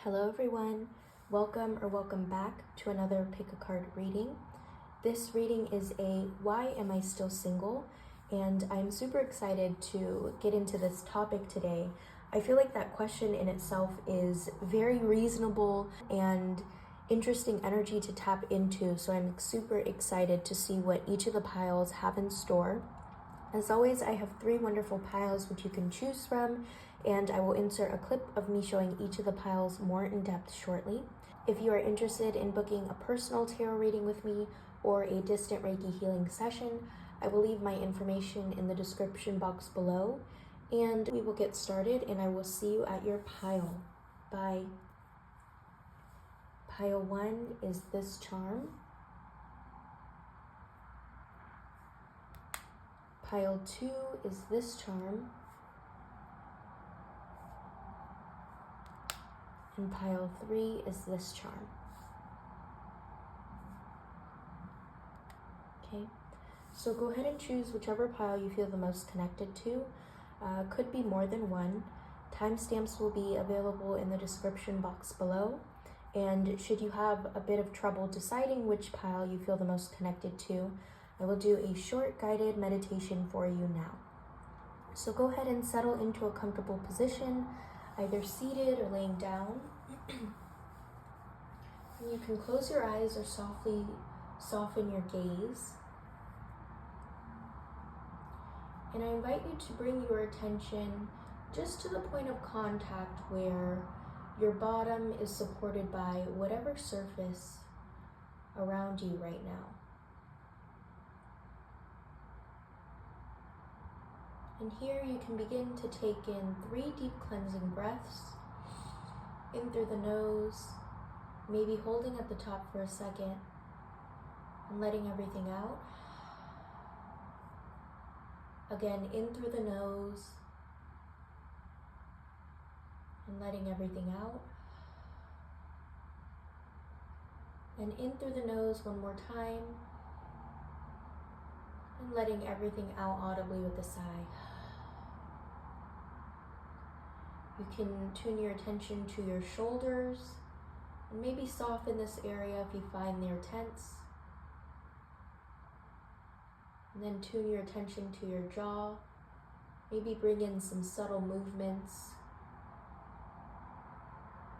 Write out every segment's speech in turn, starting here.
Hello everyone, welcome back to another pick a card reading. This reading is a Why Am I Still Single? And I'm super excited to get into this topic today. I feel like that question in itself is very reasonable and interesting energy to tap into, so I'm super excited to see what each of the piles have in store. As always, I have 3 wonderful piles which you can choose from, and I will insert a clip of me showing each of the piles more in depth shortly. If you are interested in booking a personal tarot reading with me or a distant Reiki healing session, I will leave my information in the description box below, and we will get started, and I will see you at your pile. Bye. Pile 1 is this charm. Pile 2 is this charm. And pile 3 is this charm. Okay, so go ahead and choose whichever pile you feel the most connected to. Could be more than one. Timestamps will be available in the description box below. And should you have a bit of trouble deciding which pile you feel the most connected to, I will do a short guided meditation for you now. So go ahead and settle into a comfortable position, either seated or laying down. And you can close your eyes or softly soften your gaze. And I invite you to bring your attention just to the point of contact where your bottom is supported by whatever surface around you right now. And here you can begin to take in 3 deep cleansing breaths, in through the nose, maybe holding at the top for a second, and letting everything out. Again, in through the nose, and letting everything out. And in through the nose one more time, and letting everything out audibly with a sigh. You can tune your attention to your shoulders and maybe soften this area if you find they're tense. And then tune your attention to your jaw. Maybe bring in some subtle movements,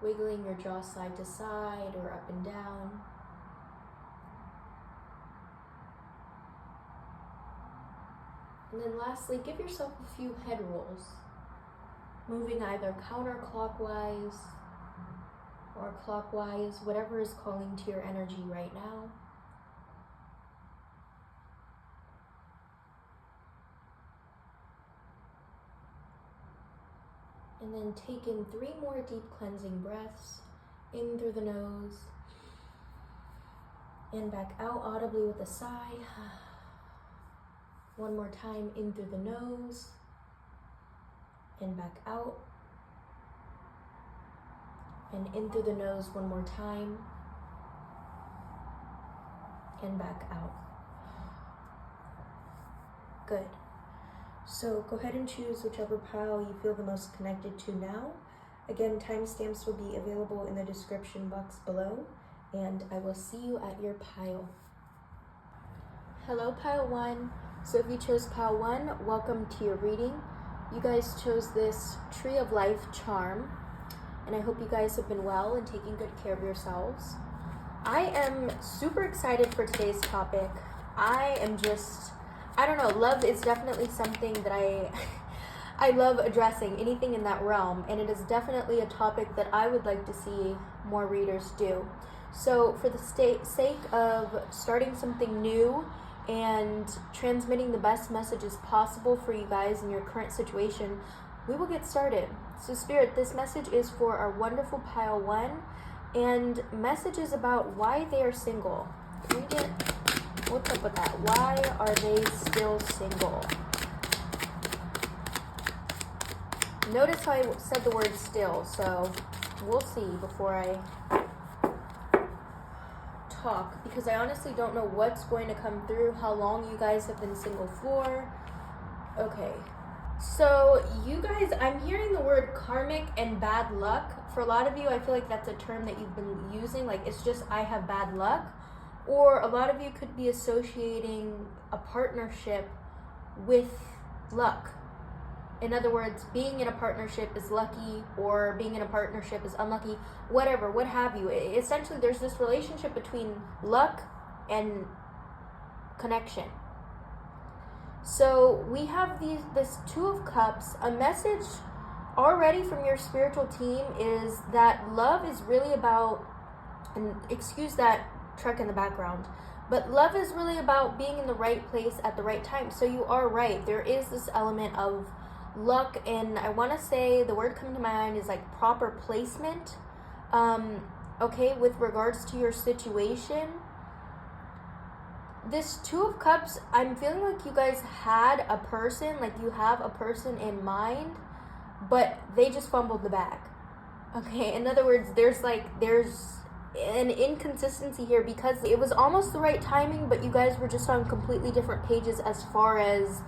wiggling your jaw side to side or up and down. And then lastly, give yourself a few head rolls, moving either counterclockwise or clockwise, whatever is calling to your energy right now. And then take in 3 more deep cleansing breaths, in through the nose, and back out audibly with a sigh. One more time, in through the nose, and back out. And in through the nose one more time, and back out. Good. So go ahead and choose whichever pile you feel the most connected to now. Again, timestamps will be available in the description box below, and I will see you at your pile. Hello, pile 1. So if you chose pile 1, welcome to your reading. You guys chose this Tree of Life charm, and I hope you guys have been well and taking good care of yourselves. I am super excited for today's topic. I don't know, love is definitely something that I love addressing, anything in that realm, and it is definitely a topic that I would like to see more readers do. So for the sake of starting something new and transmitting the best messages possible for you guys in your current situation, we will get started. So Spirit, this message is for our wonderful pile 1, and messages about why they are single. Can we get, what's up with that? Why are they still single? Notice how I said the word still, so we'll see before I talk, because I honestly don't know what's going to come through, how long you guys have been single for. Okay, so you guys, I'm hearing the word karmic and bad luck For a lot of you, I feel like that's a term that you've been using, like it's just I have bad luck. Or a lot of you could be associating a partnership with luck. In other words, being in a partnership is lucky, or being in a partnership is unlucky, whatever, what have you. Essentially, there's this relationship between luck and connection. So we have this Two of Cups. A message already from your spiritual team is that love is really about, and excuse that truck in the background, but love is really about being in the right place at the right time. So you are right. There is this element of luck, and I want to say the word coming to my mind is like proper placement. Okay, with regards to your situation, this Two of Cups, I'm feeling like you guys had a person, like you have a person in mind, but they just fumbled the bag. Okay, in other words, there's an inconsistency here because it was almost the right timing, but you guys were just on completely different pages as far as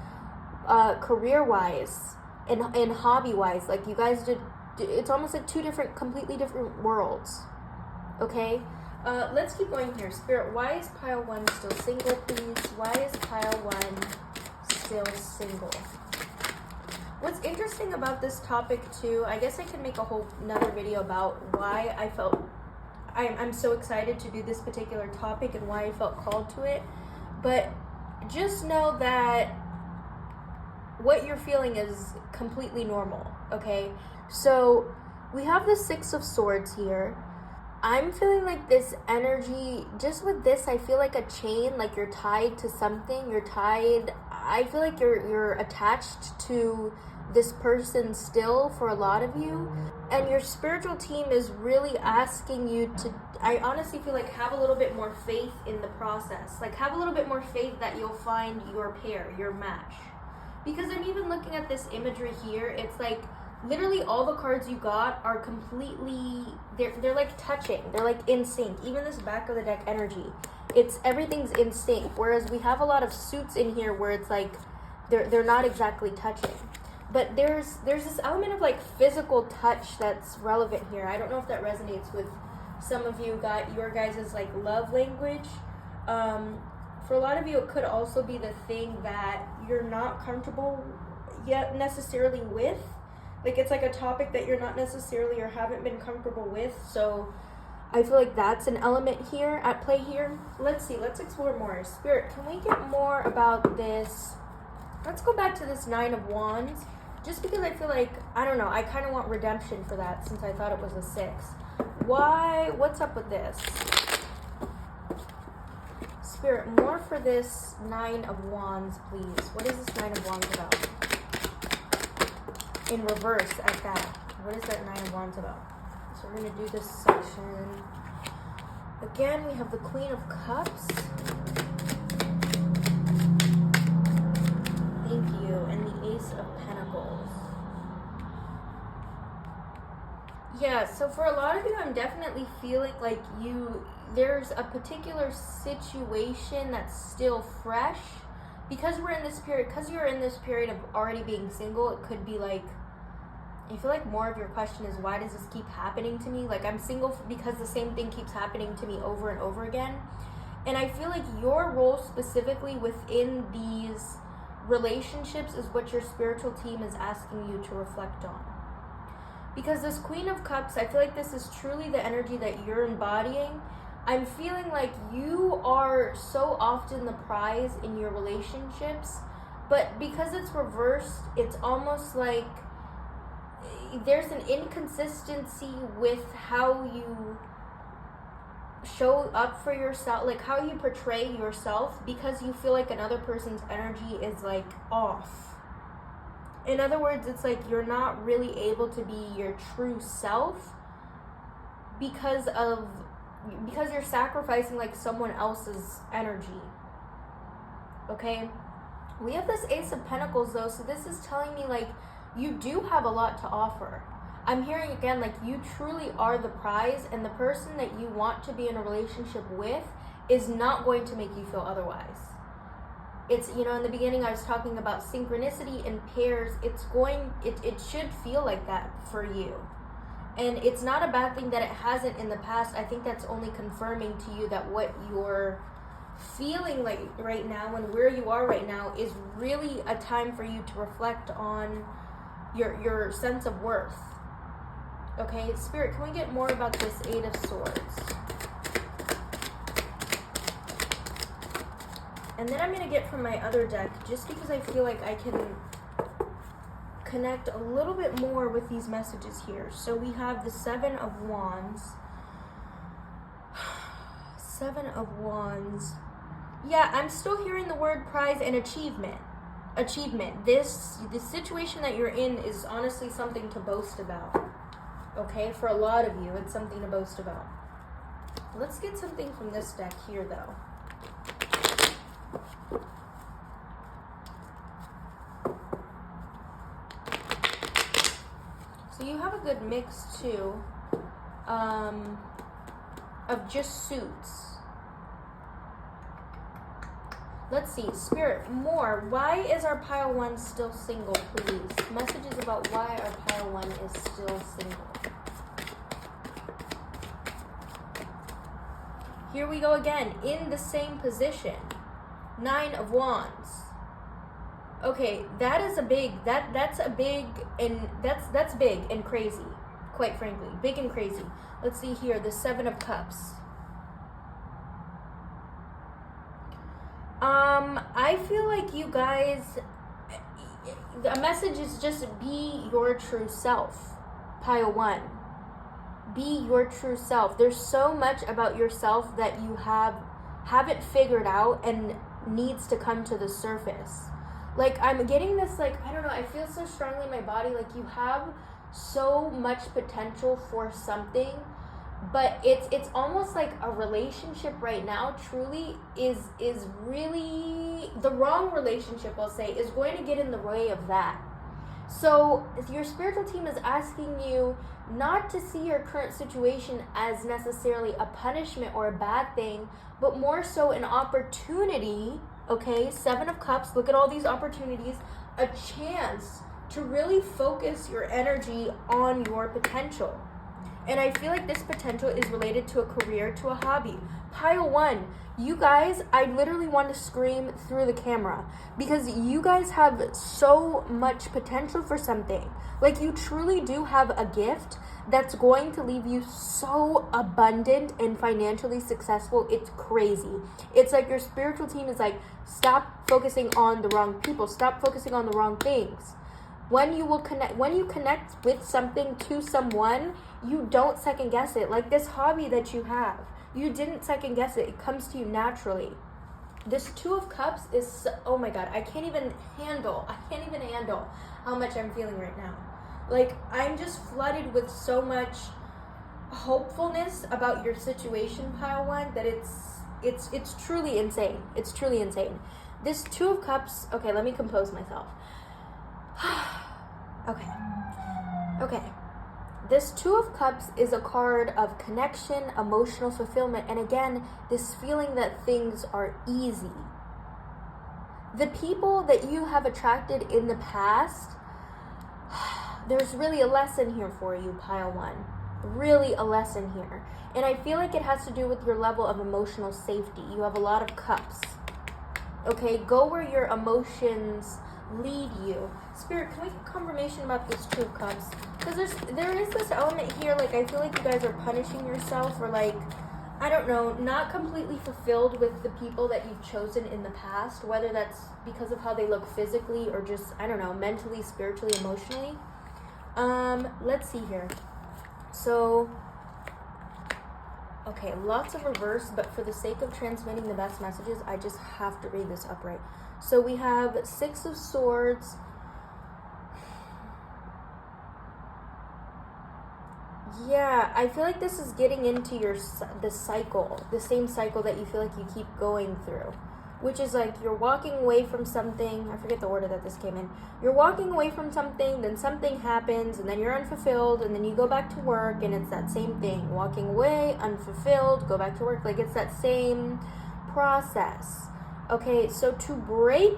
career-wise and hobby-wise. Like you guys did, it's almost like two completely different worlds. Okay, let's keep going here. Spirit, why is pile 1 still single, please? Why is pile 1 still single? What's interesting about this topic too, I guess I can make a whole another video about why I felt I'm so excited to do this particular topic and why I felt called to it. But just know that what you're feeling is completely normal, okay? So we have the Six of Swords here. I'm feeling like this energy, just with this, I feel like a chain, like you're tied to something. You're tied, I feel like you're attached to this person still for a lot of you. And your spiritual team is really asking you to, I honestly feel like, have a little bit more faith in the process. Like have a little bit more faith that you'll find your pair, your match. Because I'm even looking at this imagery here, it's like literally all the cards you got are completely, they're like touching, they're like in sync. Even this back of the deck energy, everything's in sync. Whereas we have a lot of suits in here where it's like they're not exactly touching. But there's this element of like physical touch that's relevant here. I don't know if that resonates with some of you. Got your guys' like love language. For a lot of you, it could also be the thing that you're not comfortable yet necessarily with. Like it's like a topic that you're not necessarily or haven't been comfortable with. So I feel like that's an element here at play here. Let's see, let's explore more. Spirit, can we get more about this? Let's go back to this Nine of Wands. Just because I feel like, I don't know, I kind of want redemption for that since I thought it was a 6. Why? What's up with this? Spirit, more for this Nine of Wands, please. What is this Nine of Wands about? In reverse at that. What is that Nine of Wands about? So we're going to do this section. Again, we have the Queen of Cups. Thank you. And the Ace of Pentacles. Yeah, so for a lot of you, I'm definitely feeling like there's a particular situation that's still fresh. Because you're in this period of already being single, it could be like, I feel like more of your question is, why does this keep happening to me? Like I'm single because the same thing keeps happening to me over and over again. And I feel like your role specifically within these relationships is what your spiritual team is asking you to reflect on. Because this Queen of Cups, I feel like this is truly the energy that you're embodying. I'm feeling like you are so often the prize in your relationships, but because it's reversed, it's almost like there's an inconsistency with how you show up for yourself, like how you portray yourself, because you feel like another person's energy is like off. In other words, it's like you're not really able to be your true self because you're sacrificing like someone else's energy. Okay? We have this Ace of Pentacles though, so this is telling me like you do have a lot to offer. I'm hearing again like you truly are the prize, and the person that you want to be in a relationship with is not going to make you feel otherwise. It's, in the beginning I was talking about synchronicity and pairs. It should feel like that for you. And it's not a bad thing that it hasn't in the past. I think that's only confirming to you that what you're feeling like right now and where you are right now is really a time for you to reflect on your sense of worth. Okay, Spirit, can we get more about this Eight of Swords? And then I'm going to get from my other deck, just because I feel like I can connect a little bit more with these messages here. So we have the Seven of Wands. Seven of Wands. Yeah, I'm still hearing the word prize and achievement. The situation that you're in is honestly something to boast about. Okay, for a lot of you, it's something to boast about. Let's get something from this deck here, though. So you have a good mix, too, of just suits. Let's see, Spirit, more. Why is our pile 1 still single, please? Messages about why our pile 1 is still single. Here we go again, in the same position. 9 of Wands. Okay, that is a big, that's big and crazy, quite frankly. Big and crazy. Let's see here, the 7 of Cups. I feel like you guys, the message is just be your true self, pile 1. Be your true self. There's so much about yourself that you haven't figured out and needs to come to the surface. Like, I'm getting this, like, I don't know, I feel so strongly in my body, like you have so much potential for something, but it's almost like a relationship right now truly is really, the wrong relationship, I'll say, is going to get in the way of that. So your spiritual team is asking you not to see your current situation as necessarily a punishment or a bad thing, but more so an opportunity. Okay, 7 of Cups, look at all these opportunities, a chance to really focus your energy on your potential. And I feel like this potential is related to a career, to a hobby. Pile 1, you guys, I literally want to scream through the camera because you guys have so much potential for something. Like, you truly do have a gift that's going to leave you so abundant and financially successful. It's crazy. It's like your spiritual team is like, stop focusing on the wrong people. Stop focusing on the wrong things. When you connect with something, to someone, you don't second guess it. Like this hobby that you have, you didn't second guess it. It comes to you naturally. This 2 of Cups is, oh my God, I can't even handle how much I'm feeling right now. Like, I'm just flooded with so much hopefulness about your situation, pile 1, that it's truly insane. It's truly insane. This 2 of Cups, okay, let me compose myself. Okay. This 2 of Cups is a card of connection, emotional fulfillment, and again, this feeling that things are easy. The people that you have attracted in the past, there's really a lesson here for you, pile 1. Really a lesson here. And I feel like it has to do with your level of emotional safety. You have a lot of cups. Okay, go where your emotions lead you. Spirit, can we get confirmation about this 2 of Cups? Because there is this element here, like, I feel like you guys are punishing yourself, or like, I don't know, not completely fulfilled with the people that you've chosen in the past, whether that's because of how they look physically or just, I don't know, mentally, spiritually, emotionally. Let's see here. So, okay, lots of reverse, but for the sake of transmitting the best messages, I just have to read this upright. So we have 6 of Swords. Yeah, I feel like this is getting into the cycle, the same cycle that you feel like you keep going through, which is like you're walking away from something. I forget the order that this came in. You're walking away from something, then something happens, and then you're unfulfilled, and then you go back to work, and it's that same thing. Walking away, unfulfilled, go back to work. Like, it's that same process. Okay, so to break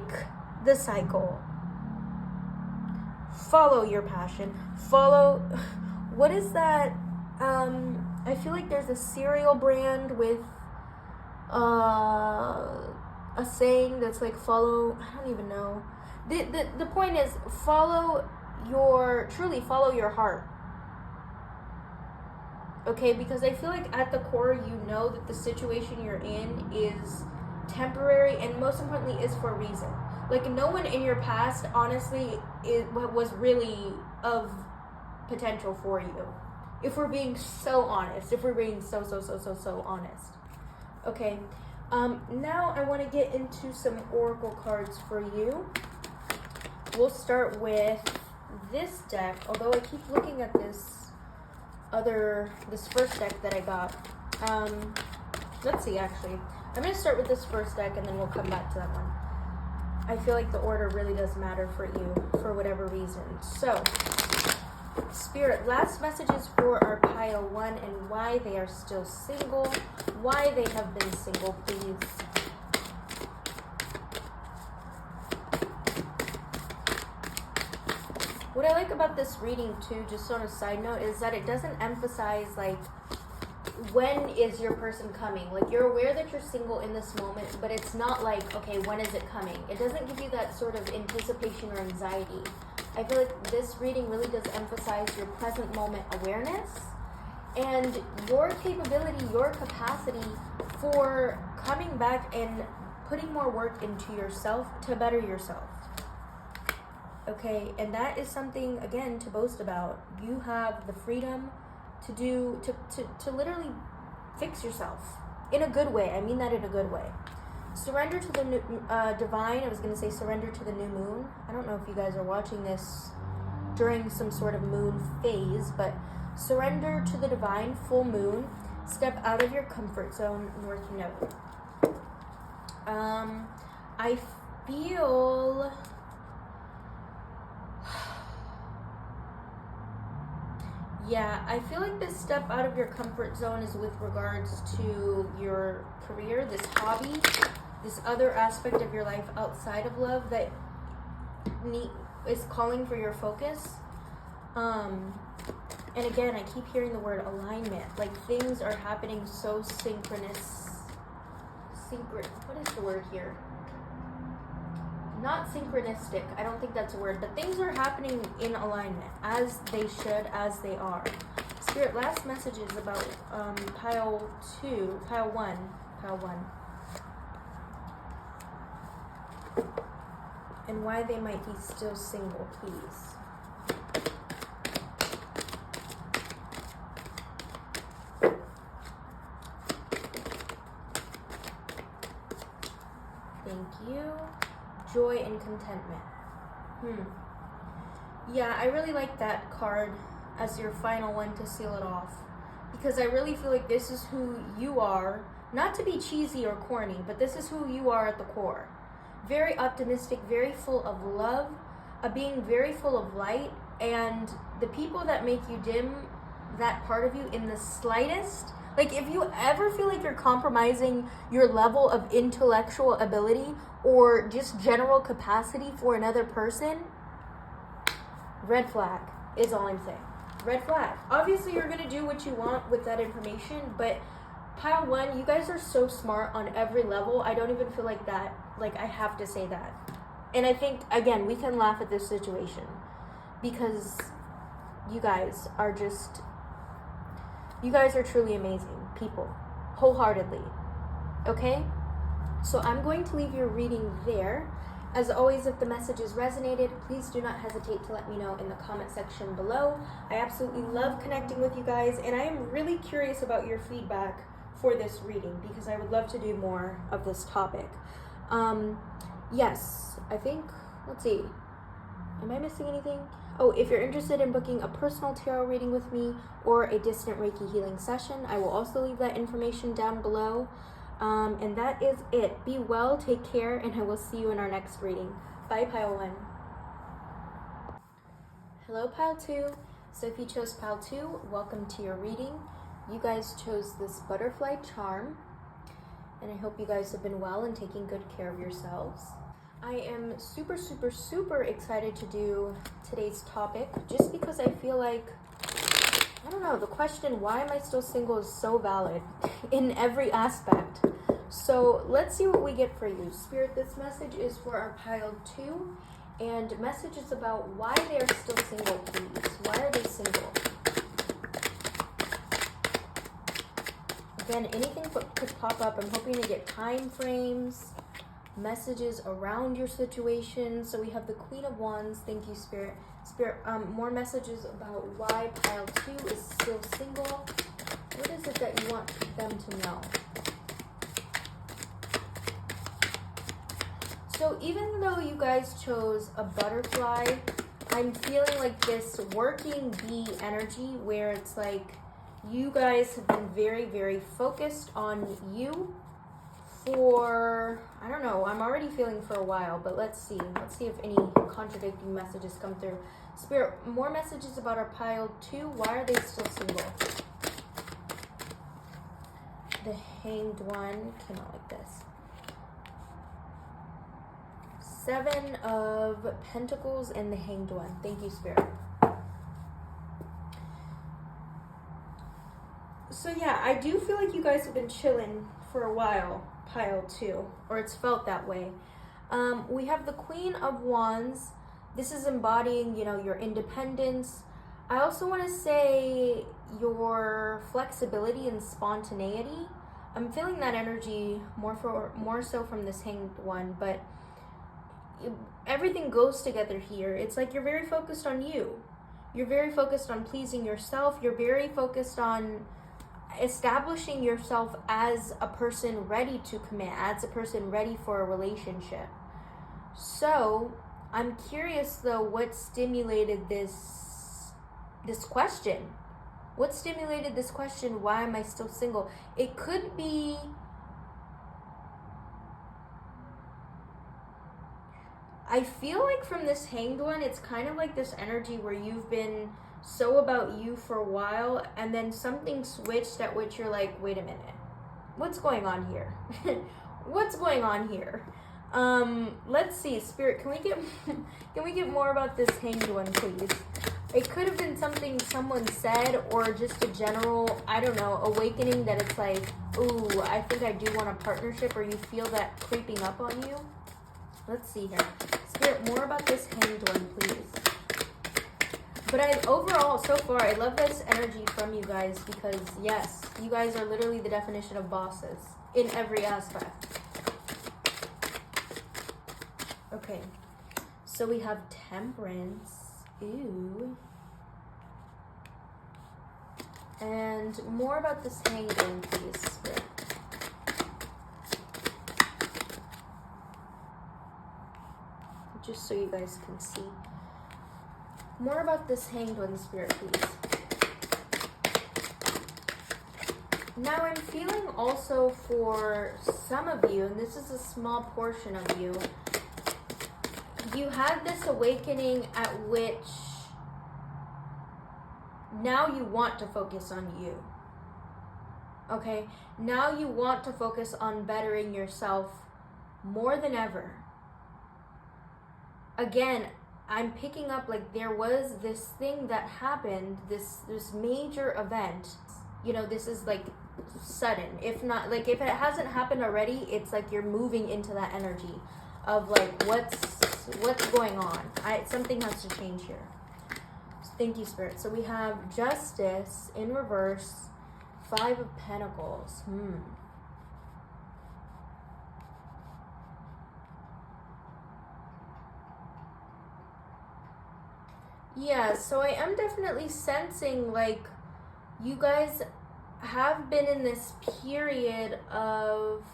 the cycle, follow your passion, follow What is that? I feel like there's a cereal brand with a saying that's like follow, I don't even know. The point is truly follow your heart. Okay, because I feel like at the core you know that the situation you're in is temporary and most importantly is for a reason. Like no one in your past honestly was really of potential for you. If we're being so honest, if we're being so honest. Okay, now I want to get into some oracle cards for you. We'll start with this deck, although I keep looking at this first deck that I got. Let's see, actually. I'm going to start with this first deck and then we'll come back to that one. I feel like the order really does matter for you for whatever reason. So, Spirit, last messages for our pile 1 and why they are still single, why they have been single, please. What I like about this reading too, just on a side note, is that it doesn't emphasize like when is your person coming. Like you're aware that you're single in this moment, but it's not like, okay, when is it coming? It doesn't give you that sort of anticipation or anxiety. I feel like this reading really does emphasize your present moment awareness and your capability, your capacity for coming back and putting more work into yourself to better yourself. Okay, and that is something, again, to boast about. You have the freedom to literally fix yourself in a good way. I mean that in a good way. Surrender to the divine. I was going to say surrender to the new moon. I don't know if you guys are watching this during some sort of moon phase, but surrender to the divine, full moon. Step out of your comfort zone, North Node. I feel... Yeah, I feel like this step out of your comfort zone is with regards to your career, this hobby, this other aspect of your life outside of love that is calling for your focus. And again, I keep hearing the word alignment. Like things are happening so synchronous. What is the word here? Not synchronistic, I don't think that's a word, but things are happening in alignment, as they should, as they are. Spirit, last messages about pile 1. And why they might be still single, please. Thank you. Joy and contentment. Yeah, I really like that card as your final one to seal it off. Because I really feel like this is who you are. Not to be cheesy or corny, but this is who you are at the core. Very optimistic, very full of love, being very full of light, and the people that make you dim that part of you in the slightest. Like if you ever feel like you're compromising your level of intellectual ability or just general capacity for another person, red flag is all I'm saying. Red flag. Obviously you're going to do what you want with that information, but pile 1, you guys are so smart on every level. I don't even feel like that. Like I have to say that. And I think, again, we can laugh at this situation because you guys are truly amazing people, wholeheartedly. Okay? So I'm going to leave your reading there. As always, if the messages resonated, please do not hesitate to let me know in the comment section below. I absolutely love connecting with you guys, and I am really curious about your feedback for this reading because I would love to do more of this topic. Yes, I think, let's see. Am I missing anything? Oh, if you're interested in booking a personal tarot reading with me or a distant Reiki healing session, I will also leave that information down below. And that is it. Be well, take care, and I will see you in our next reading. Bye, Pile 1. Hello, Pile 2. So if you chose Pile 2, welcome to your reading. You guys chose this butterfly charm, and I hope you guys have been well and taking good care of yourselves. I am super excited to do today's topic just because I feel like I don't know, the question, why am I still single, is so valid in every aspect. So let's see what we get for you. Spirit, this message is for our pile 2, and message is about why they are still single, please. Why are they single? Again, anything could pop up. I'm hoping to get time frames, messages around your situation. So we have the Queen of Wands. Thank you, Spirit. Spirit, more messages about why pile 2 is still single. What is it that you want them to know? So even though you guys chose a butterfly, I'm feeling like this working bee energy where it's like you guys have been very, very focused on you for, I don't know, I'm already feeling for a while, but let's see. Let's see if any contradicting messages come through. Spirit, more messages about our pile 2. Why are they still single? The Hanged One came out like this. 7 of Pentacles and the Hanged One. Thank you, Spirit. So yeah, I do feel like you guys have been chilling for a while, pile 2, or it's felt that way. We have the Queen of Wands. This is embodying, you know, your independence. I also want to say your flexibility and spontaneity. I'm feeling that energy more so from this Hanged One, but everything goes together here. It's like you're very focused on you. You're very focused on pleasing yourself. You're very focused on establishing yourself as a person ready to commit, as a person ready for a relationship. So I'm curious though, what stimulated this question? What stimulated this question? Why am I still single? It could be I feel like from this Hanged One, it's kind of like this energy where you've been so about you for a while, and then something switched at which you're like, wait a minute, what's going on here? What's going on here? Let's see, Spirit, can we get more about this Hanged One, please? It could have been something someone said, or just a general, I don't know, awakening that it's like, ooh, I think I do want a partnership, or you feel that creeping up on you. Let's see here. Spirit, more about this Hanged One, please. But overall, so far, I love this energy from you guys because, yes, you guys are literally the definition of bosses in every aspect. Okay, so we have Temperance. Ooh. And more about this Hanged One, please, Spirit. Just so you guys can see. More about this Hanged One, Spirit, please. Now I'm feeling also for some of you, and this is a small portion of you, you had this awakening at which now you want to focus on you. Okay? Now you want to focus on bettering yourself more than ever. Again, I'm picking up like there was this thing that happened, this major event. You know, this is like sudden. If not, like if it hasn't happened already, it's like you're moving into that energy of like what's going on. Something has to change here. So thank you, Spirit. So we have Justice in reverse, 5 of Pentacles. Yeah, so I am definitely sensing like you guys have been in this period of,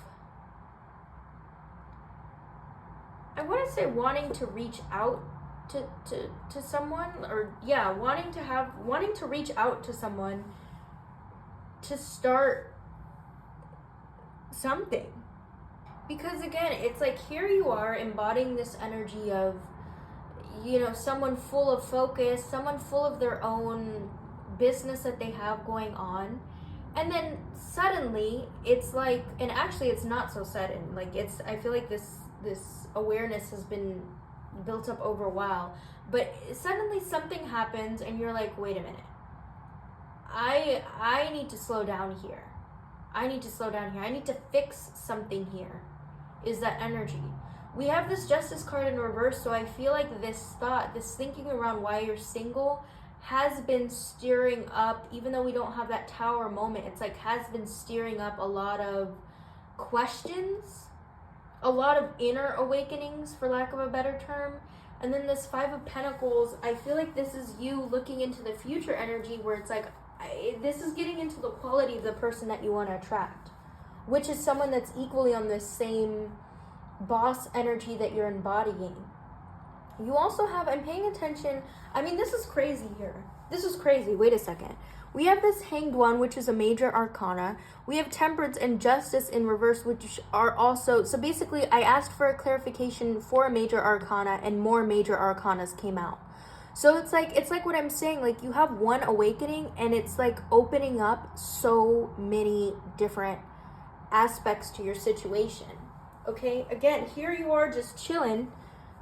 I want to say wanting to reach out to someone, or yeah, wanting to reach out to someone to start something. Because again, it's like here you are embodying this energy of, you know, someone full of focus, someone full of their own business that they have going on. And then suddenly it's like, and actually it's not so sudden. Like I feel like this awareness has been built up over a while, but suddenly something happens and you're like, wait a minute. I need to slow down here. I need to fix something here, is that energy. We have this Justice card in reverse, so I feel like this thought, this thinking around why you're single has been stirring up, even though we don't have that Tower moment, it's like has been stirring up a lot of questions, a lot of inner awakenings, for lack of a better term. And then this Five of Pentacles, I feel like this is you looking into the future energy, where it's like, this is getting into the quality of the person that you want to attract, which is someone that's equally on this same boss energy that you're embodying. You also have, I'm paying attention, I mean, this is crazy here. This is crazy. Wait a second. We have this Hanged One, which is a major arcana. We have Temperance and Justice in reverse, which are also, so basically I asked for a clarification for a major arcana, and more major arcanas came out. So it's like what I'm saying, like you have one awakening, and it's like opening up so many different aspects to your situation. Okay, again, here you are just chilling,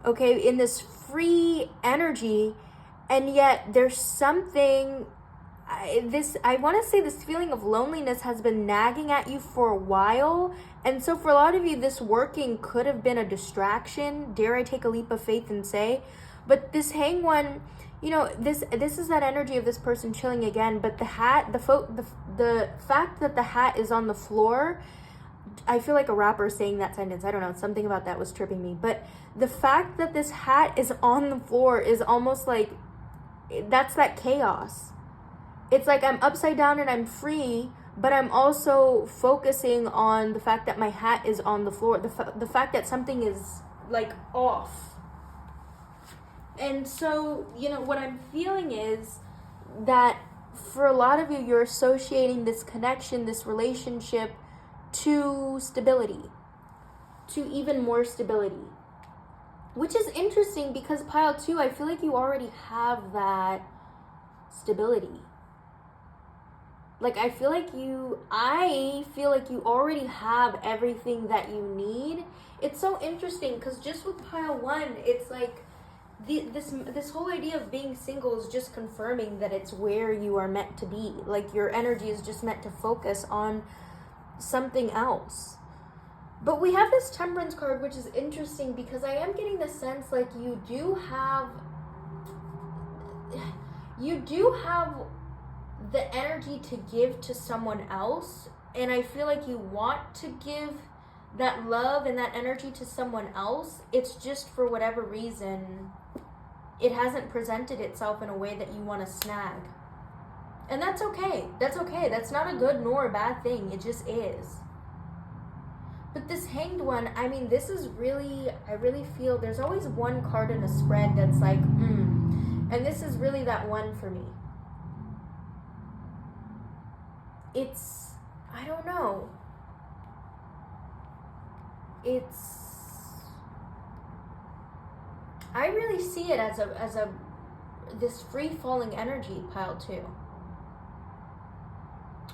okay, in this free energy, and yet there's something, I want to say this feeling of loneliness has been nagging at you for a while. And so for a lot of you, this working could have been a distraction, dare I take a leap of faith and say. But this Hang One, you know, this is that energy of this person chilling again. But the hat, the fact that the hat is on the floor, I feel like a rapper saying that sentence. I don't know, something about that was tripping me. But the fact that this hat is on the floor is almost like, that's that chaos. It's like I'm upside down and I'm free, but I'm also focusing on the fact that my hat is on the floor. The fact that something is like off. And so, you know, what I'm feeling is that for a lot of you, you're associating this connection, this relationship to stability, to even more stability. Which is interesting because pile 2, I feel like you already have that stability. Like, I feel like you already have everything that you need. It's so interesting because just with pile 1, it's like this whole idea of being single is just confirming that it's where you are meant to be. Like, your energy is just meant to focus on something else. But we have this Temperance card, which is interesting because I am getting the sense like you do have the energy to give to someone else, and I feel like you want to give that love and that energy to someone else. It's just for whatever reason it hasn't presented itself in a way that you want to snag, and that's okay. That's not a good nor a bad thing. It just is. But this Hanged One, I mean, this is really, I really feel there's always one card in a spread that's like and this is really that one for me. It's, I don't know. I really see it as this free falling energy, pile 2.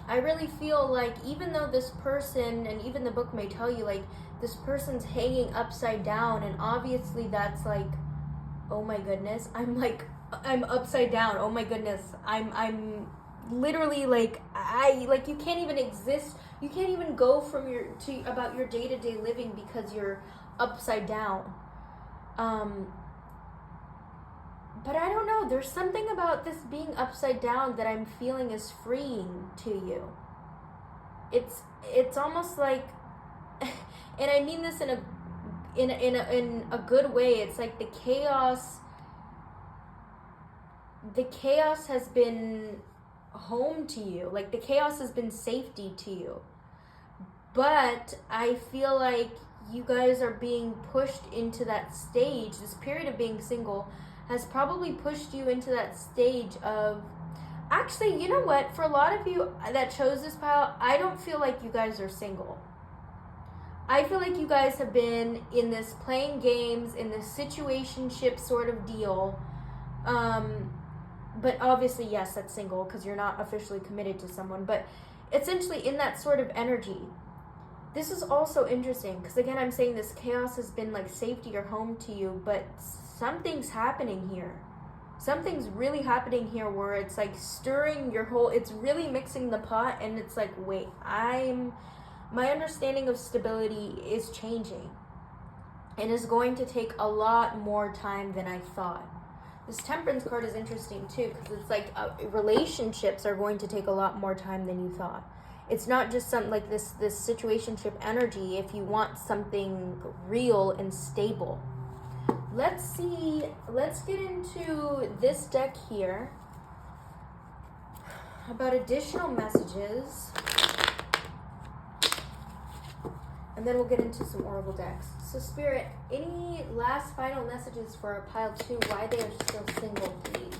I really feel like even though this person, and even the book may tell you, like, this person's hanging upside down, and obviously that's like, oh my goodness, I'm upside down, oh my goodness, I'm literally like, you can't even exist, you can't even go from about your day-to-day living because you're upside down. But I don't know, there's something about this being upside down that I'm feeling is freeing to you. It's almost like, and I mean this in a good way. It's like the chaos has been home to you. Like, the chaos has been safety to you. But I feel like you guys are being pushed into that stage. This period of being single has probably pushed you into that stage of, actually, you know what? For a lot of you that chose this pile, I don't feel like you guys are single. I feel like you guys have been in this playing games, in this situationship sort of deal. But obviously, yes, that's single because you're not officially committed to someone. But essentially in that sort of energy. This is also interesting because, again, I'm saying this chaos has been like safety or home to you, but something's happening here. something's really happening here where it's like stirring your whole, it's really mixing the pot, and it's like, wait, my understanding of stability is changing and is going to take a lot more time than I thought. This Temperance card is interesting too, because it's like relationships are going to take a lot more time than you thought. It's not just something like this situationship energy if you want something real and stable. Let's get into this deck here about additional messages, and then we'll get into some oracle decks. So Spirit, any last final messages for our pile 2, why they are still single, please?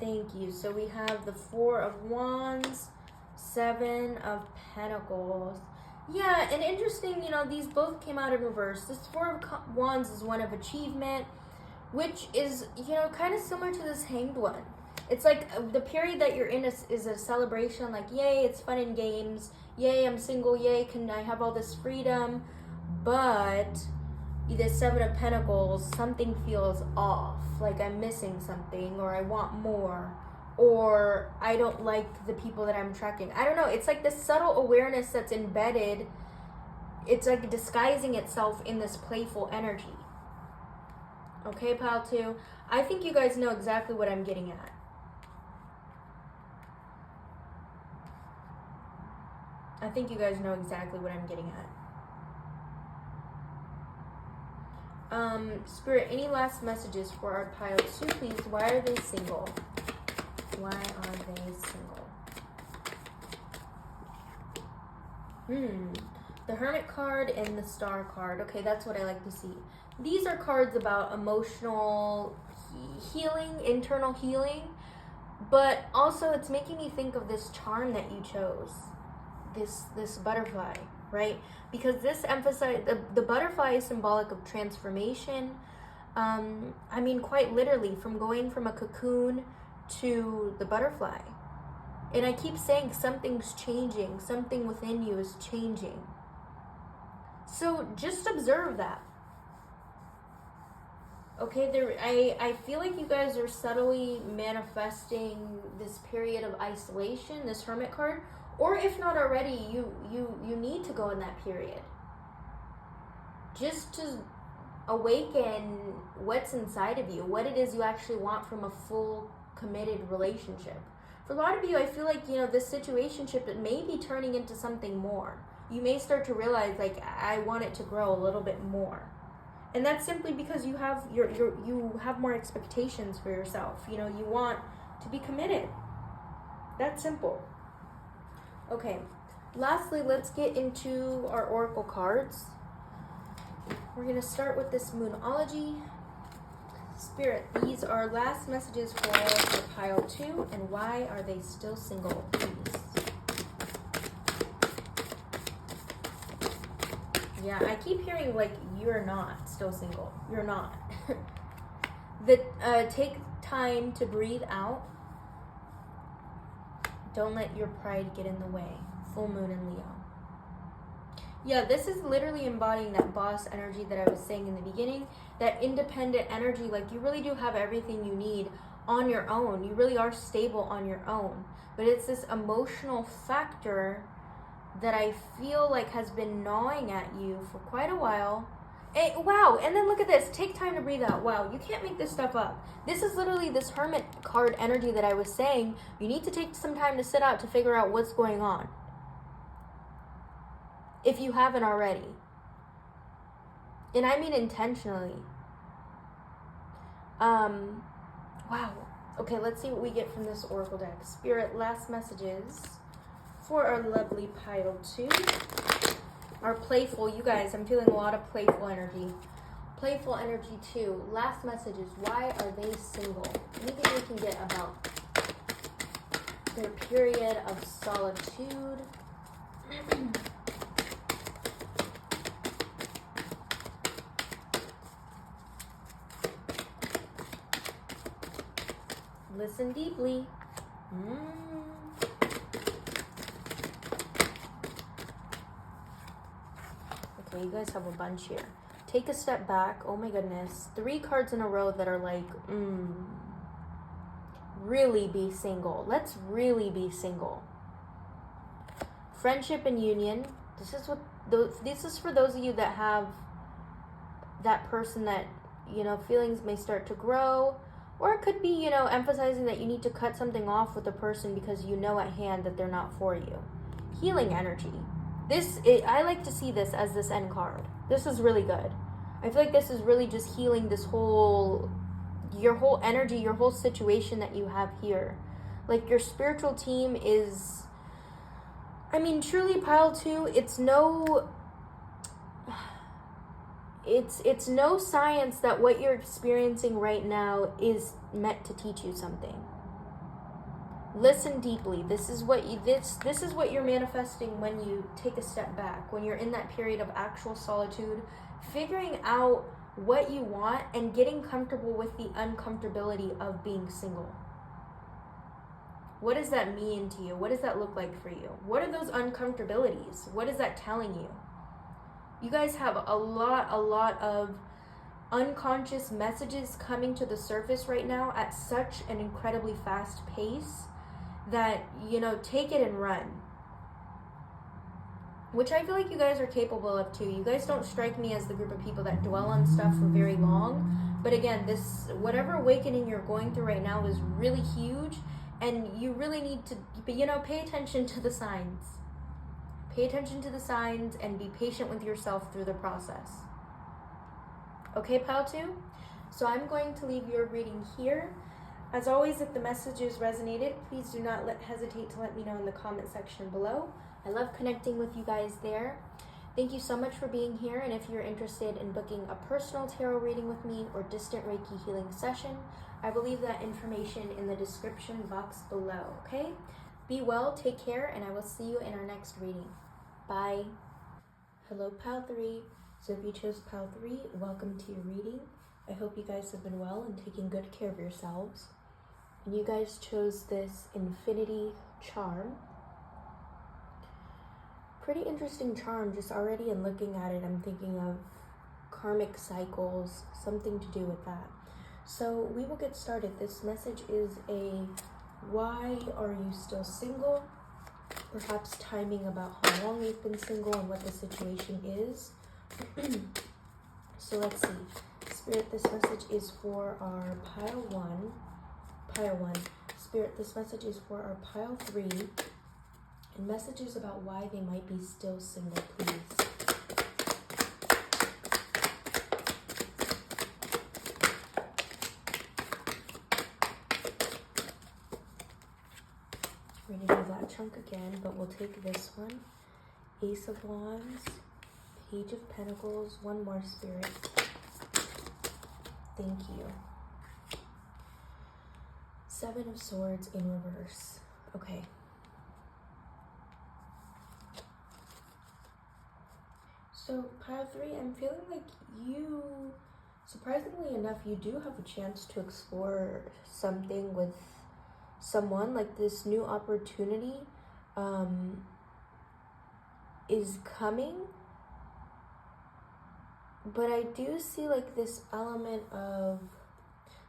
Thank you. So we have the 4 of Wands, 7 of Pentacles. Yeah, and interesting, these both came out in reverse. This 4 of Wands is one of achievement, which is, kind of similar to this Hanged one. It's like the period that you're in is a celebration, like, yay, it's fun and games. Yay, I'm single. Yay, can I have all this freedom? But the 7 of Pentacles, something feels off. Like I'm missing something, or I want more, or I don't like the people that I'm attracting. I don't know. It's like this subtle awareness that's embedded. It's like disguising itself in this playful energy. Okay, pile 2. I think you guys know exactly what I'm getting at. I think you guys know exactly what I'm getting at. Spirit, any last messages for our pile 2, please? Why are they single? Why are they single? The Hermit card and the Star card. Okay, that's what I like to see. These are cards about emotional healing, internal healing, but also it's making me think of this charm that you chose. This butterfly, right? Because this emphasizes, the butterfly is symbolic of transformation. I mean, quite literally, from going from a cocoon to the butterfly. And I keep saying something's changing. Something within you is changing. So just observe that. Okay, I feel like you guys are subtly manifesting this period of isolation, this Hermit card. Or if not already, you need to go in that period. Just to awaken what's inside of you, what it is you actually want from a full committed relationship. For a lot of you, I feel like, this situationship, it may be turning into something more. You may start to realize, like, I want it to grow a little bit more. And that's simply because you have you have more expectations for yourself. You want to be committed. That's simple. Okay, lastly, let's get into our oracle cards. We're going to start with this Moonology. Spirit, these are last messages for pile 2, and why are they still single, please? Yeah, I keep hearing, like, you're not still single. You're not. Take time to breathe out. Don't let your pride get in the way. Full moon in Leo. Yeah, this is literally embodying that boss energy that I was saying in the beginning. That independent energy, like you really do have everything you need on your own. You really are stable on your own. But it's this emotional factor that I feel like has been gnawing at you for quite a while. Wow, and then look at this. Take time to breathe out. Wow, you can't make this stuff up. This is literally this Hermit card energy that I was saying. You need to take some time to sit out to figure out what's going on. If you haven't already. And I mean intentionally. Wow. Okay, let's see what we get from this oracle deck. Spirit, last messages for our lovely pile 2. Our playful, you guys, I'm feeling a lot of playful energy. Playful energy 2. Last messages, why are they single? Anything we can get about their period of solitude. Listen deeply. Okay, you guys have a bunch here. take a step back. Oh my goodness. 3 cards in a row that are like, really be single. Let's really be single. Friendship and union. This is for those of you that have that person that, feelings may start to grow. Or it could be, emphasizing that you need to cut something off with a person because you know at hand that they're not for you. Healing energy. I like to see this as this end card. This is really good. I feel like this is really just healing your whole energy, your whole situation that you have here. Like your spiritual team is, truly pile 2, it's no science that what you're experiencing right now is meant to teach you something. Listen deeply. This is what you're manifesting when you take a step back, when you're in that period of actual solitude, figuring out what you want and getting comfortable with the uncomfortability of being single. What does that mean to you? What does that look like for you? What are those uncomfortabilities? What is that telling you? You guys have a lot of unconscious messages coming to the surface right now at such an incredibly fast pace that, take it and run. Which I feel like you guys are capable of too. You guys don't strike me as the group of people that dwell on stuff for very long. But again, whatever awakening you're going through right now is really huge. And you really need to, pay attention to the signs. Pay attention to the signs and be patient with yourself through the process. Okay, pile 2? So I'm going to leave your reading here. As always, if the messages resonated, please do not hesitate to let me know in the comment section below. I love connecting with you guys there. Thank you so much for being here, and if you're interested in booking a personal tarot reading with me or distant Reiki healing session, I will leave that information in the description box below, okay? Be well, take care, and I will see you in our next reading. Bye. Hello, pile 3. So if you chose pile 3, welcome to your reading. I hope you guys have been well and taking good care of yourselves. And you guys chose this infinity charm. Pretty interesting charm. Just already in looking at it, I'm thinking of karmic cycles, something to do with that. So we will get started. This message is why are you still single? Perhaps timing about how long you've been single and what the situation is. So let's see. Spirit, this message is for our pile 1. Spirit, this message is for our pile 3. And messages about why they might be still single, please. We're going to do that chunk again, but we'll take this one. Ace of Wands, Page of Pentacles, one more, Spirit. Thank you. 7 of Swords in reverse. Okay. So, pile 3, I'm feeling like you, surprisingly enough, you do have a chance to explore something with someone. Like this new opportunity is coming. But I do see like this element of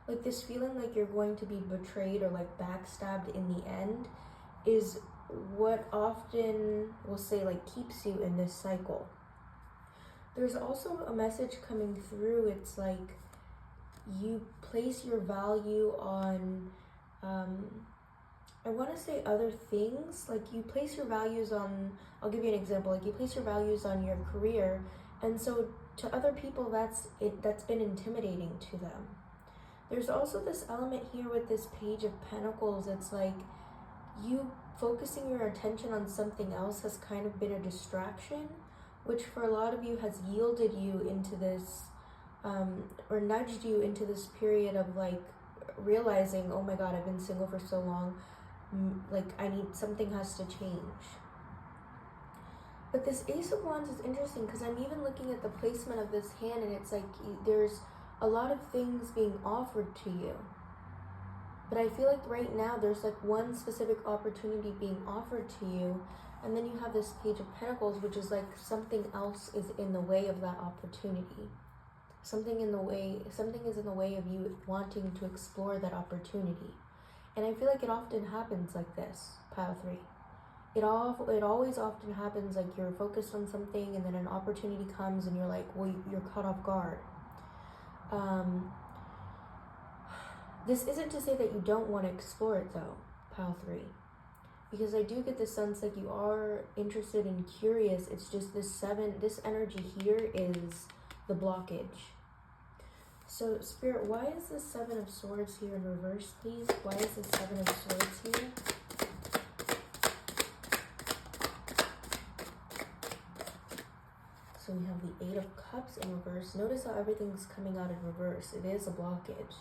like this feeling like you're going to be betrayed or like backstabbed in the end is what often we'll say like keeps you in this cycle. There's also a message coming through. It's like you place your value on I want to say other things. Like you place your values on, I'll give you an example. Like you place your values on your career, and so to other people that's been intimidating to them. There's also this element here with this Page of Pentacles. It's like you focusing your attention on something else has kind of been a distraction, which for a lot of you has yielded you into this or nudged you into this period of like realizing, oh my god, I've been single for so long, like something has to change. But this Ace of Wands is interesting because I'm even looking at the placement of this hand, and it's like there's a lot of things being offered to you. But I feel like right now there's like one specific opportunity being offered to you, and then you have this Page of Pentacles, which is like something else is in the way of that opportunity. Something is in the way of you wanting to explore that opportunity. And I feel like it often happens like this, pile 3. It always often happens like you're focused on something and then an opportunity comes and you're like, well, you're caught off guard. This isn't to say that you don't want to explore it though, pile 3. Because I do get the sense like you are interested and curious. It's just this energy here is the blockage. So, Spirit, why is the 7 of Swords here in reverse, please? Why is the 7 of Swords here? So we have the 8 of Cups in reverse. Notice how everything's coming out in reverse. It is a blockage.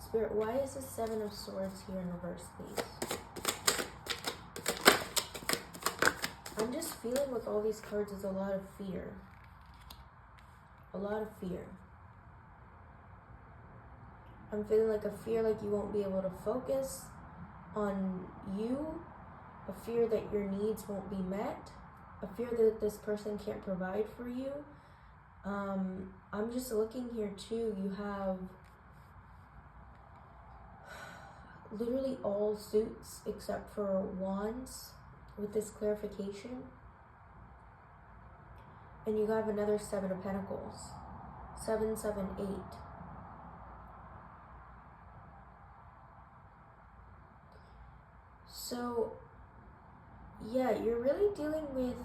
Spirit, why is the 7 of Swords here in reverse, please? I'm just feeling with all these cards is a lot of fear. A lot of fear. I'm feeling like a fear like you won't be able to focus on you. A fear that your needs won't be met. A fear that this person can't provide for you. I'm just looking here too. You have literally all suits except for Wands with this clarification. And you have another 7 of Pentacles. 7, 7, 8. So, yeah, you're really dealing with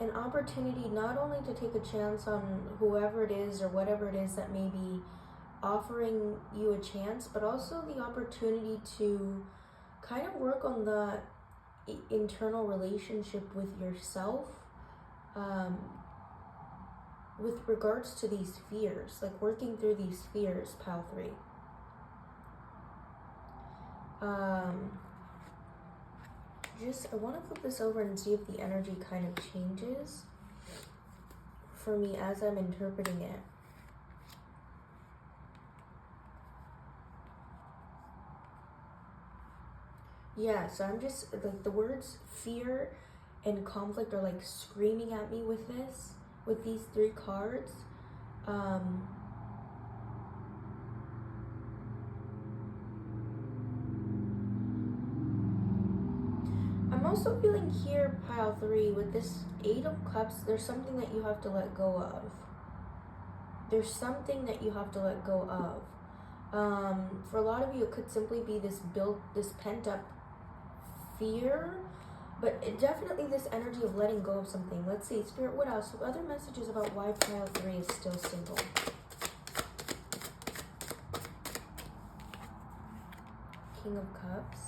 an opportunity not only to take a chance on whoever it is or whatever it is that may be offering you a chance, but also the opportunity to kind of work on the internal relationship with yourself with regards to these fears, like working through these fears, pile 3. I want to flip this over and see if the energy kind of changes for me as I'm interpreting it. Yeah, so I'm just, like, the words fear and conflict are, like, screaming at me with this, with these 3 cards. I'm also feeling here, pile 3, with this 8 of Cups, there's something that you have to let go of. There's something that you have to let go of. For a lot of you, it could simply be this pent-up fear, but definitely this energy of letting go of something. Let's see, Spirit, what else? Other messages about why pile 3 is still single. King of Cups.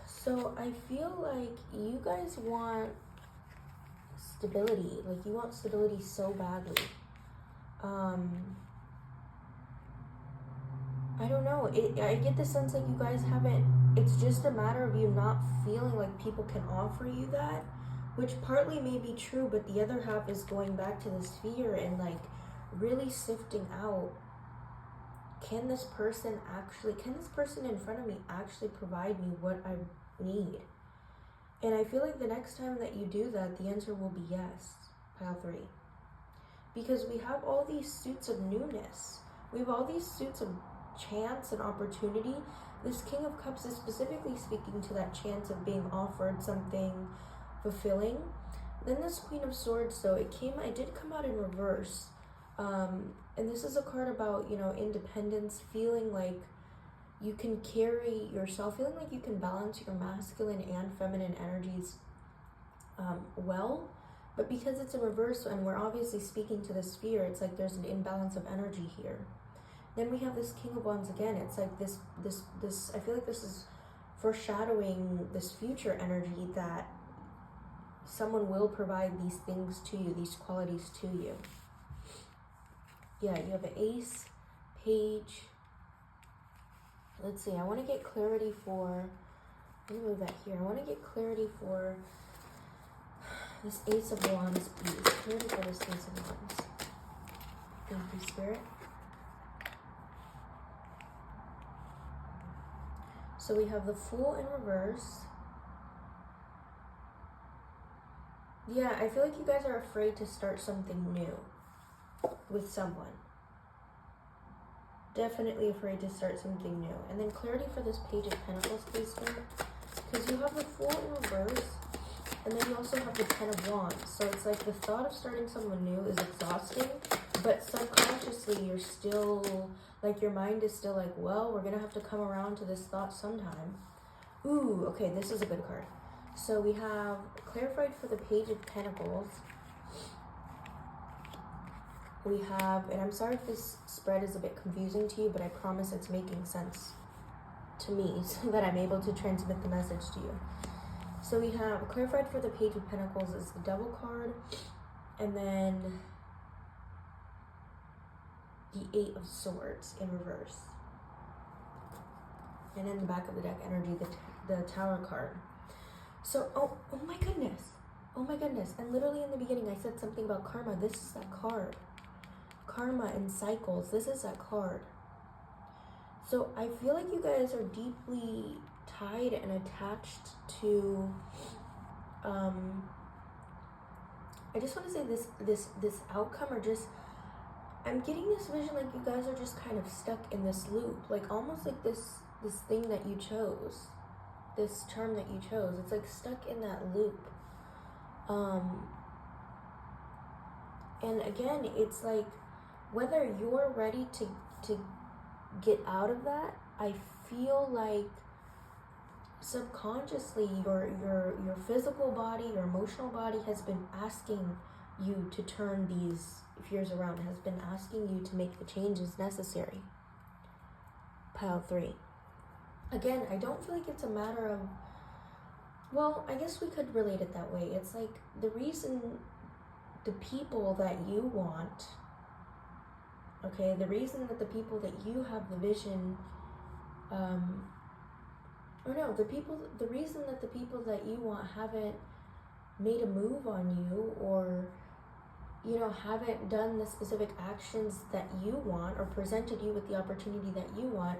So I feel like you guys want stability. Like, you want stability so badly. I don't know. I get the sense like you guys haven't, it's just a matter of you not feeling like people can offer you that, which partly may be true, but the other half is going back to this fear and like really sifting out, can this person in front of me actually provide me what I need? And I feel like the next time that you do that, the answer will be yes, pile 3. Because we have all these suits of newness. We have all these suits of chance and opportunity. This King of Cups is specifically speaking to that chance of being offered something fulfilling. Then this Queen of Swords, though, it did come out in reverse. And this is a card about, independence, feeling like you can carry yourself, feeling like you can balance your masculine and feminine energies well. But because it's in reverse and we're obviously speaking to this fear, it's like there's an imbalance of energy here. Then we have this King of Wands again. It's like this I feel like this is foreshadowing this future energy that someone will provide these things to you, these qualities to you. Yeah, you have an Ace, Page. Let's see, I want to get clarity for, let me move that here. I want to get clarity for this Ace of Wands, please. Clarity for this Ace of Wands. Thank you, Spirit. So we have the Fool in reverse. Yeah, I feel like you guys are afraid to start something new with someone. Definitely afraid to start something new. And then clarity for this Page of Pentacles, please, Spirit. Because you have the Fool in reverse, and then you also have the Ten of Wands. So it's like the thought of starting someone new is exhausting, but subconsciously you're still, like, your mind is still like, well, we're going to have to come around to this thought sometime. Ooh, okay, this is a good card. So we have clarified for the Page of Pentacles. We have, and I'm sorry if this spread is a bit confusing to you, but I promise it's making sense to me so that I'm able to transmit the message to you. So we have clarified for the Page of Pentacles is the Devil card, and then the Eight of Swords in reverse. And in the back of the deck energy, the Tower card. So, oh my goodness. Oh my goodness. And literally in the beginning, I said something about karma. This is that card. Karma and cycles. This is that card. So I feel like you guys are deeply tied and attached to, I just want to say this outcome, or just, I'm getting this vision like you guys are just kind of stuck in this loop, like almost like this thing that you chose, this charm that you chose. It's like stuck in that loop. And again, it's like, whether you're ready to get out of that, I feel like subconsciously your physical body, your emotional body has been asking you to turn these fears around, has been asking you to make the changes necessary. Pile 3. Again, I don't feel like it's a matter of, well, I guess we could relate it that way. It's like the reason the people that you want, okay, the reason that the people that you have the vision, the reason that the people that you want haven't made a move on you, or, you know, haven't done the specific actions that you want, or presented you with the opportunity that you want,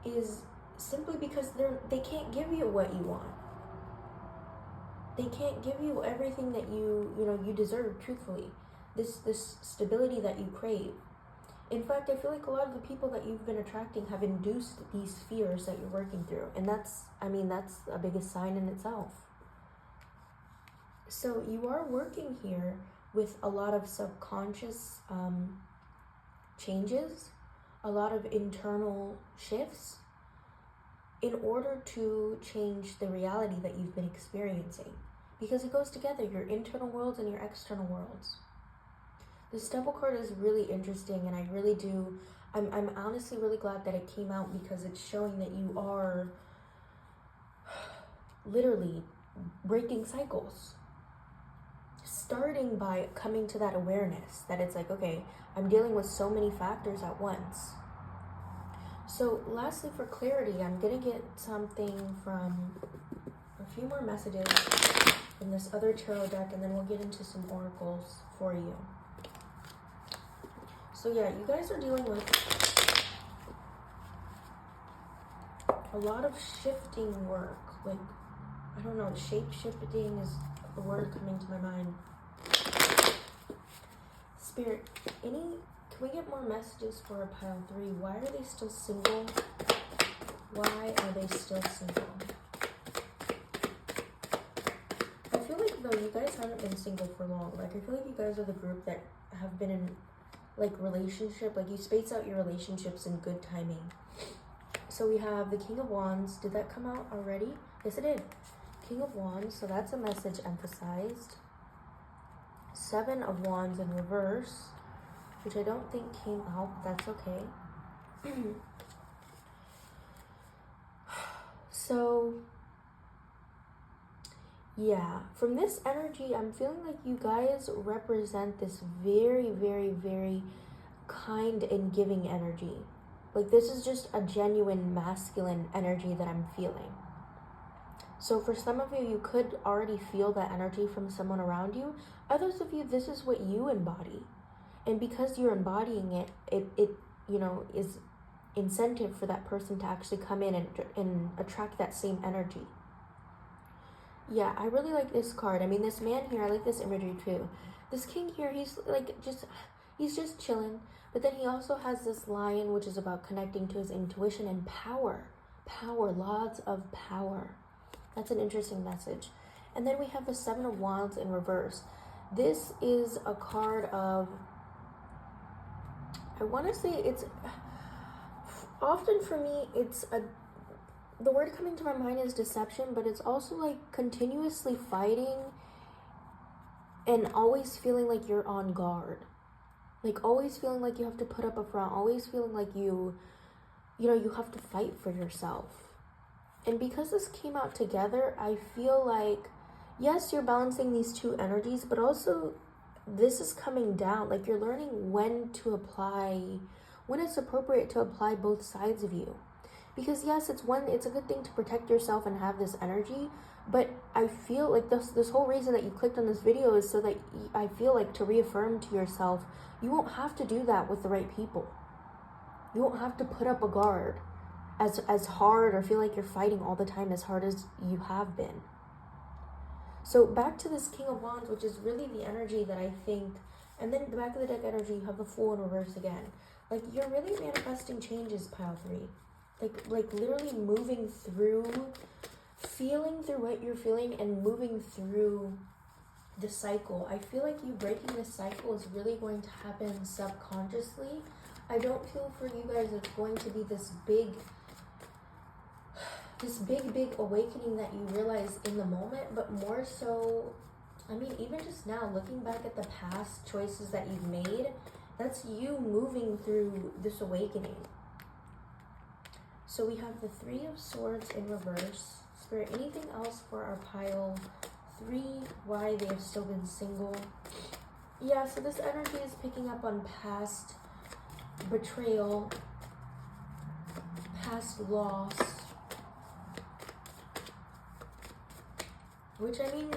is simply because they can't give you what you want. They can't give you everything that you deserve, truthfully. This stability that you crave. In fact, I feel like a lot of the people that you've been attracting have induced these fears that you're working through. And that's a biggest sign in itself. So you are working here with a lot of subconscious changes, a lot of internal shifts, in order to change the reality that you've been experiencing. Because it goes together, your internal worlds and your external worlds. This Devil card is really interesting, and I really do, I'm honestly really glad that it came out, because it's showing that you are literally breaking cycles. Starting by coming to that awareness that it's like, okay, I'm dealing with so many factors at once. So lastly, for clarity, I'm going to get something from a few more messages from this other tarot deck, and then we'll get into some oracles for you. So yeah, you guys are dealing with a lot of shifting work. Like, I don't know, shape-shifting is the word coming to my mind. Spirit, can we get more messages for a pile 3? Why are they still single? Why are they still single? I feel like, though, you guys haven't been single for long. Like, I feel like you guys are the group that have been in, like, relationship. Like, you space out your relationships in good timing. So we have the King of Wands. Did that come out already? Yes, it did. King of Wands. So that's a message emphasized. 7 of Wands in reverse, which I don't think came out, but that's okay. So, yeah, from this energy, I'm feeling like you guys represent this very, very, very kind and giving energy. Like, this is just a genuine masculine energy that I'm feeling. So for some of you, you could already feel that energy from someone around you. Others of you, this is what you embody. And because you're embodying it, it is incentive for that person to actually come in and attract that same energy. Yeah, I really like this card. I mean, this man here, I like this imagery too. This king here, he's just chilling. But then he also has this lion, which is about connecting to his intuition and power. Power, lots of power. That's an interesting message. And then we have the Seven of Wands in reverse. This is a card of, I want to say it's, often for me, the word coming to my mind is deception, but it's also like continuously fighting and always feeling like you're on guard. Like always feeling like you have to put up a front, always feeling like you have to fight for yourself. And because this came out together, I feel like, yes, you're balancing these two energies, but also this is coming down. Like you're learning when it's appropriate to apply both sides of you. Because yes, it's a good thing to protect yourself and have this energy, but I feel like this whole reason that you clicked on this video is so that I feel like to reaffirm to yourself, you won't have to do that with the right people. You won't have to put up a guard as hard or feel like you're fighting all the time as hard as you have been. So back to this King of Wands, which is really the energy that I think, and then the back of the deck energy, you have the Fool in reverse again. Like you're really manifesting changes, pile 3. Like literally moving through, feeling through what you're feeling and moving through the cycle. I feel like you breaking this cycle is really going to happen subconsciously. I don't feel for you guys it's going to be this big awakening that you realize in the moment, but more so, I mean, even just now, looking back at the past choices that you've made, that's you moving through this awakening. So we have the Three of Swords in reverse. Spirit, anything else for our pile 3? Why they have still been single? Yeah, so this energy is picking up on past betrayal, past loss. Which, I mean,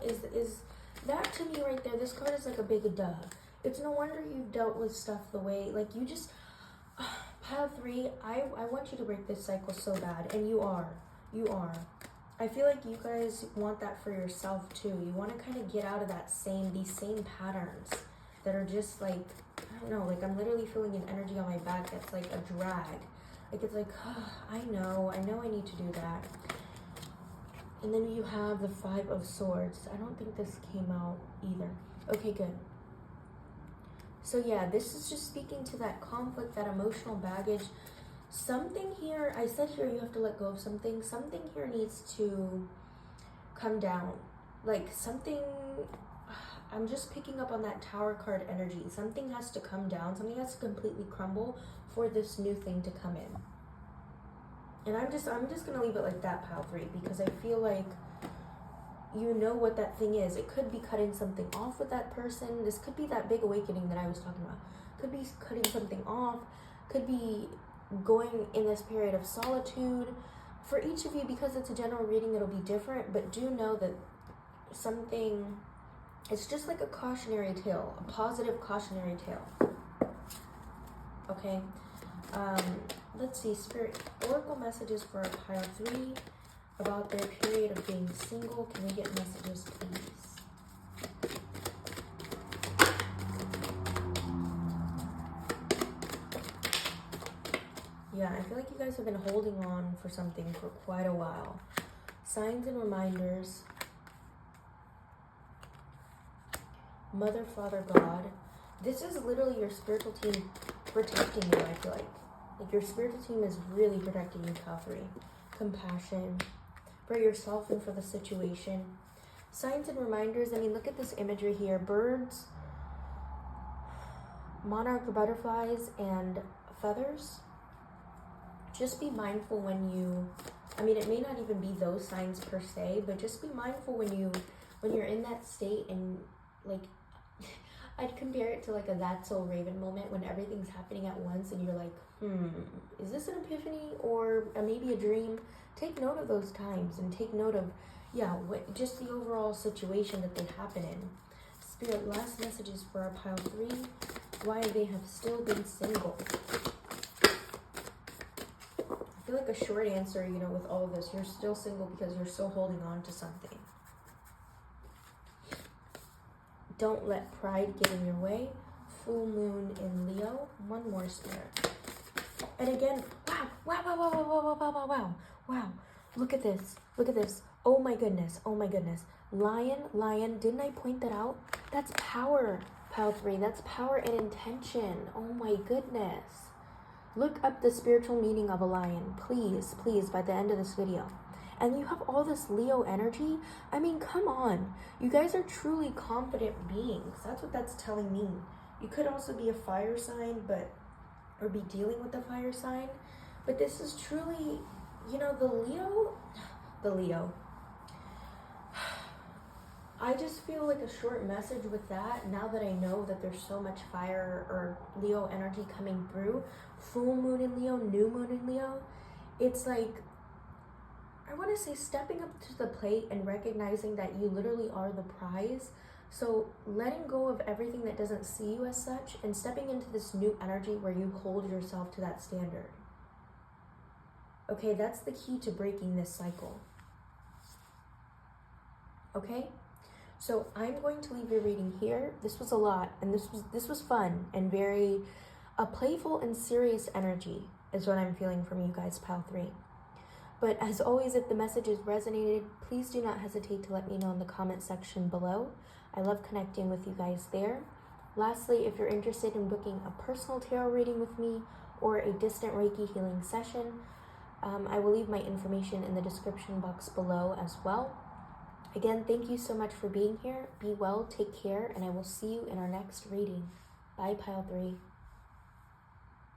is that to me right there, this card is like a big duh. It's no wonder you've dealt with stuff the way, like you just, pile 3, I want you to break this cycle so bad, and you are. I feel like you guys want that for yourself too. You want to kind of get out of these same patterns that are just like, I don't know, like I'm literally feeling an energy on my back that's like a drag. Like it's like, I know I need to do that. And then you have the Five of Swords. I don't think this came out either. Okay, good. So yeah, this is just speaking to that conflict, that emotional baggage. Something here, I said here you have to let go of something. Something here needs to come down. Like something, I'm just picking up on that Tower card energy. Something has to come down. Something has to completely crumble for this new thing to come in. And I'm just going to leave it like that, pile 3, because I feel like you know what that thing is. It could be cutting something off with that person. This could be that big awakening that I was talking about. Could be cutting something off. Could be going in this period of solitude. For each of you, because it's a general reading, it'll be different. But do know that something, it's just like a cautionary tale. A positive cautionary tale. Okay? Let's see, Spirit, Oracle messages for pile 3 about their period of being single. Can we get messages, please? Yeah, I feel like you guys have been holding on for something for quite a while. Signs and reminders. Mother, Father, God. This is literally your spiritual team protecting you, I feel like. Like your spiritual team is really protecting you, pile 3. Compassion for yourself and for the situation. Signs and reminders. I mean, look at this imagery here. Birds, monarch butterflies, and feathers. Just be mindful when you, I mean, it may not even be those signs per se, but just be mindful when you're in that state, and like, I'd compare it to like a That's So Raven moment when everything's happening at once and you're like, is this an epiphany or maybe a dream? Take note of those times and take note of, just the overall situation that they happen in. Spirit, last messages for our pile 3. Why they have still been single. feel like a short answer, you know, with all of this, you're still single because you're still holding on to something. Don't let pride get in your way. Full moon in Leo. One more, Spirit. And again, wow. Look at this. Look at this. Oh my goodness. Lion. Didn't I point that out? That's power, pile 3. That's power and intention. Oh my goodness. Look up the spiritual meaning of a lion, please, by the end of this video. And you have all this Leo energy. I mean, come on. You guys are truly confident beings. That's what that's telling me. You could also be a fire sign, or be dealing with a fire sign. But this is truly, you know, the Leo. I just feel like a short message with that, now that I know that there's so much fire or Leo energy coming through. Full moon in Leo, new moon in Leo. It's like, I want to say stepping up to the plate and recognizing that you literally are the prize. So letting go of everything that doesn't see you as such and stepping into this new energy where you hold yourself to that standard. Okay, that's the key to breaking this cycle. Okay? So I'm going to leave your reading here. This was a lot, and this was fun and very a playful and serious energy is what I'm feeling from you guys, pile 3. But as always, if the message has resonated, please do not hesitate to let me know in the comment section below. I love connecting with you guys there. Lastly, if you're interested in booking a personal tarot reading with me or a distant Reiki healing session, I will leave my information in the description box below as well. Again, thank you so much for being here. Be well, take care, and I will see you in our next reading. Bye, pile 3.